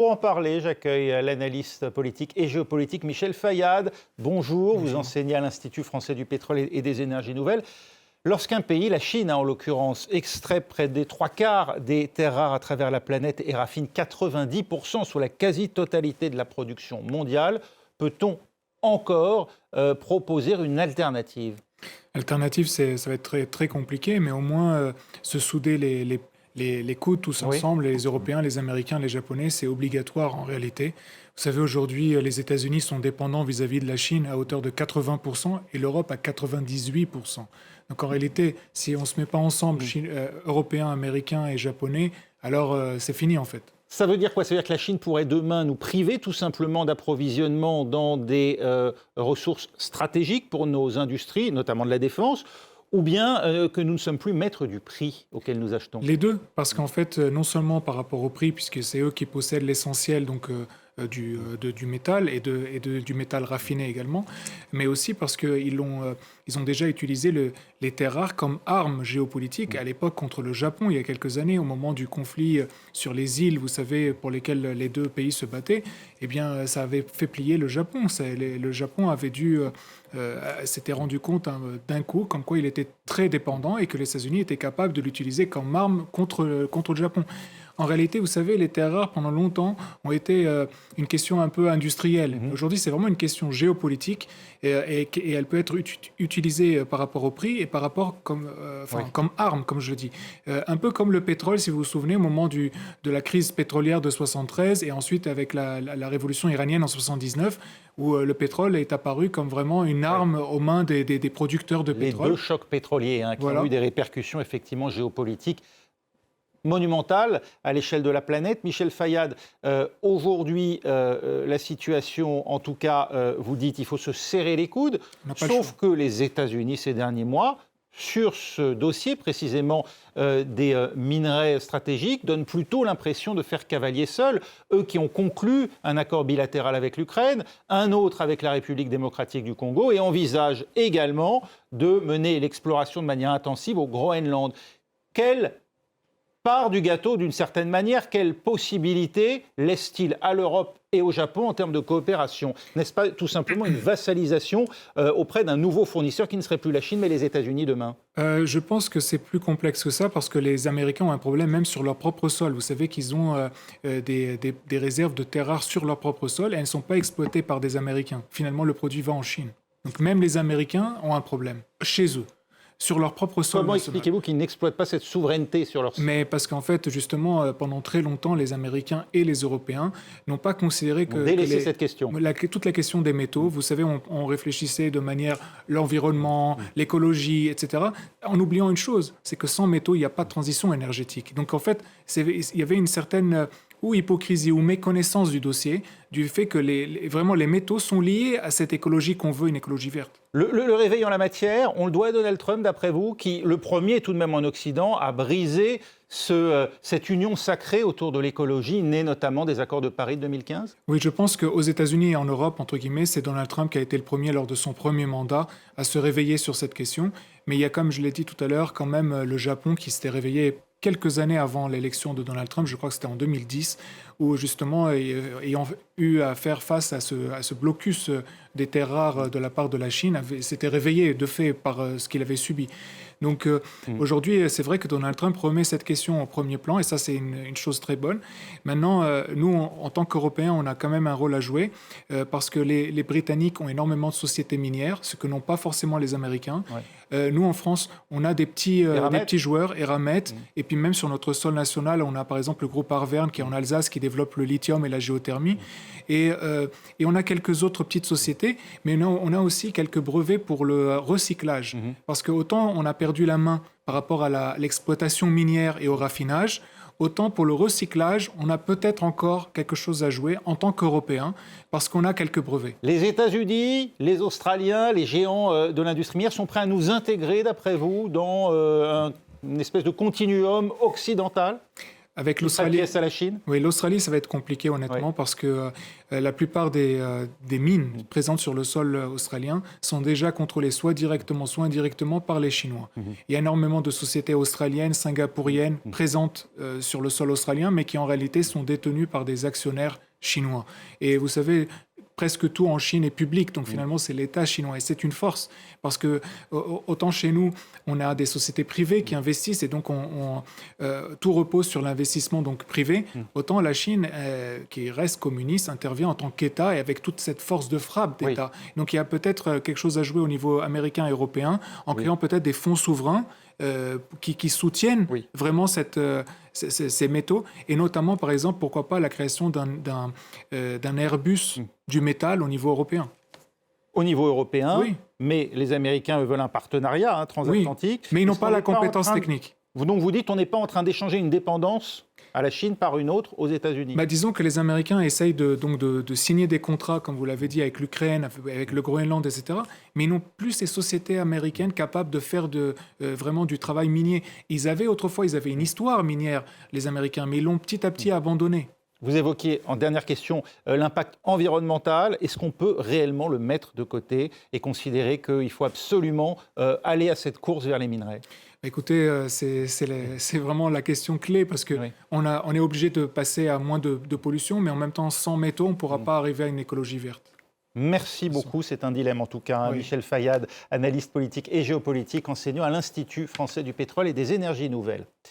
Pour en parler, j'accueille l'analyste politique et géopolitique Michel Fayad. Bonjour, vous enseignez à l'Institut français du pétrole et des énergies nouvelles. Lorsqu'un pays, la Chine en l'occurrence, extrait près des 3/4 des terres rares à travers la planète et raffine 90%, soit la quasi-totalité de la production mondiale, peut-on encore proposer une alternative? Alternative, ça va être très, très compliqué, mais au moins se souder les coudes tous ensemble, les Européens, les Américains, les Japonais, c'est obligatoire en réalité. Vous savez, aujourd'hui, les États-Unis sont dépendants vis-à-vis de la Chine à hauteur de 80% et l'Europe à 98%. Donc en réalité, si on ne se met pas ensemble, Européens, Américains et Japonais, alors c'est fini en fait. Ça veut dire quoi? Ça veut dire que la Chine pourrait demain nous priver tout simplement d'approvisionnement dans des ressources stratégiques pour nos industries, notamment de la défense, ou bien que nous ne sommes plus maîtres du prix auquel nous achetons? Les deux, parce qu'en fait, non seulement par rapport au prix, puisque c'est eux qui possèdent l'essentiel du métal et du métal raffiné également, mais aussi parce qu'ils ont déjà utilisé les terres rares comme arme géopolitique à l'époque contre le Japon, il y a quelques années, au moment du conflit sur les îles, vous savez, pour lesquelles les deux pays se battaient, eh bien, ça avait fait plier le Japon. Le Japon avait s'était rendu compte d'un coup comme quoi il était très dépendant et que les États-Unis étaient capables de l'utiliser comme arme contre le Japon. En réalité, vous savez, les terres rares, pendant longtemps, ont été une question un peu industrielle. Aujourd'hui, c'est vraiment une question géopolitique et elle peut être utilisée par rapport au prix et par rapport comme arme, comme je le dis. Un peu comme le pétrole, si vous vous souvenez, au moment de la crise pétrolière de 73 et ensuite avec la révolution iranienne en 79, où le pétrole est apparu comme vraiment une arme aux mains des producteurs de pétrole. Les deux chocs pétroliers qui ont eu des répercussions effectivement géopolitiques monumentale à l'échelle de la planète. Michel Fayad, aujourd'hui, la situation, en tout cas, vous dites, il faut se serrer les coudes, sauf que les États-Unis, ces derniers mois, sur ce dossier précisément des minerais stratégiques, donnent plutôt l'impression de faire cavalier seul. Eux qui ont conclu un accord bilatéral avec l'Ukraine, un autre avec la République démocratique du Congo, et envisagent également de mener l'exploration de manière intensive au Groenland. Quelle part du gâteau, d'une certaine manière, quelle possibilité laisse-t-il à l'Europe et au Japon en termes de coopération? N'est-ce pas tout simplement une vassalisation auprès d'un nouveau fournisseur qui ne serait plus la Chine mais les États-Unis demain? Je pense que c'est plus complexe que ça parce que les Américains ont un problème même sur leur propre sol. Vous savez qu'ils ont des réserves de terres rares sur leur propre sol et elles ne sont pas exploitées par des Américains. Finalement, le produit va en Chine. Donc même les Américains ont un problème chez eux, sur leur propre sol. Comment expliquez-vous qu'ils n'exploitent pas cette souveraineté sur leur sol? Mais parce qu'en fait, justement, pendant très longtemps, les Américains et les Européens n'ont pas considéré que... délaissé cette question. Toute la question des métaux, vous savez, on réfléchissait de manière l'environnement, l'écologie, etc., en oubliant une chose, c'est que sans métaux, il n'y a pas de transition énergétique. Donc en fait, il y avait une certaine... ou hypocrisie ou méconnaissance du dossier, du fait que vraiment les métaux sont liés à cette écologie qu'on veut, une écologie verte. Le réveil en la matière, on le doit à Donald Trump, d'après vous, qui, le premier tout de même en Occident, a brisé cette union sacrée autour de l'écologie, née notamment des accords de Paris de 2015? Oui, je pense qu'aux États-Unis et en Europe, entre guillemets, c'est Donald Trump qui a été le premier lors de son premier mandat à se réveiller sur cette question. Mais il y a, comme je l'ai dit tout à l'heure, quand même le Japon qui s'était réveillé quelques années avant l'élection de Donald Trump, je crois que c'était en 2010, où justement, ayant eu à faire face à ce blocus des terres rares de la part de la Chine, s'était réveillé de fait par ce qu'il avait subi. Donc aujourd'hui, c'est vrai que Donald Trump remet cette question au premier plan et ça, c'est une chose très bonne. Maintenant, nous, en tant qu'Européens, on a quand même un rôle à jouer parce que les Britanniques ont énormément de sociétés minières, ce que n'ont pas forcément les Américains. Nous, en France, on a des petits joueurs, Eramet, et puis même sur notre sol national, on a par exemple le groupe Arverne qui est en Alsace, qui développe le lithium et la géothermie. Et on a quelques autres petites sociétés, mais on a aussi quelques brevets pour le recyclage. Parce que autant on a perdu la main par rapport à l'exploitation minière et au raffinage, autant pour le recyclage, on a peut-être encore quelque chose à jouer en tant qu'Européens, parce qu'on a quelques brevets. Les États-Unis, les Australiens, les géants de l'industrie minière sont prêts à nous intégrer, d'après vous, dans une espèce de continuum occidental? Avec Il s'acquiesce à la Chine? Oui, l'Australie, ça va être compliqué honnêtement parce que la plupart des mines présentes sur le sol australien sont déjà contrôlées soit directement, soit indirectement par les Chinois. Il y a énormément de sociétés australiennes, singapouriennes présentes sur le sol australien, mais qui en réalité sont détenues par des actionnaires chinois. Et vous savez, presque tout en Chine est public, donc finalement c'est l'État chinois et c'est une force parce que autant chez nous on a des sociétés privées qui investissent et donc tout repose sur l'investissement donc privé, autant la Chine qui reste communiste intervient en tant qu'État et avec toute cette force de frappe d'État. Donc il y a peut-être quelque chose à jouer au niveau américain et européen en créant peut-être des fonds souverains qui soutiennent vraiment ces métaux, et notamment, par exemple, pourquoi pas la création d'un Airbus du métal au niveau européen. Au niveau européen, mais les Américains eux, veulent un partenariat transatlantique. Mais ils n'ont pas la compétence technique. Donc vous dites on n'est pas en train d'échanger une dépendance à la Chine par une autre aux États-Unis. Disons que les Américains essayent de signer des contrats, comme vous l'avez dit, avec l'Ukraine, avec le Groenland, etc. Mais ils n'ont plus ces sociétés américaines capables de faire vraiment du travail minier. Autrefois, ils avaient une histoire minière, les Américains, mais ils l'ont petit à petit abandonné. Vous évoquiez, en dernière question, l'impact environnemental. Est-ce qu'on peut réellement le mettre de côté et considérer qu'il faut absolument aller à cette course vers les minerais ? Écoutez, c'est vraiment la question clé parce qu'on est obligé de passer à moins de pollution, mais en même temps, sans métaux, on ne pourra pas arriver à une écologie verte. Merci beaucoup, c'est un dilemme en tout cas. Michel Fayad, analyste politique et géopolitique, enseignant à l'Institut français du pétrole et des énergies nouvelles.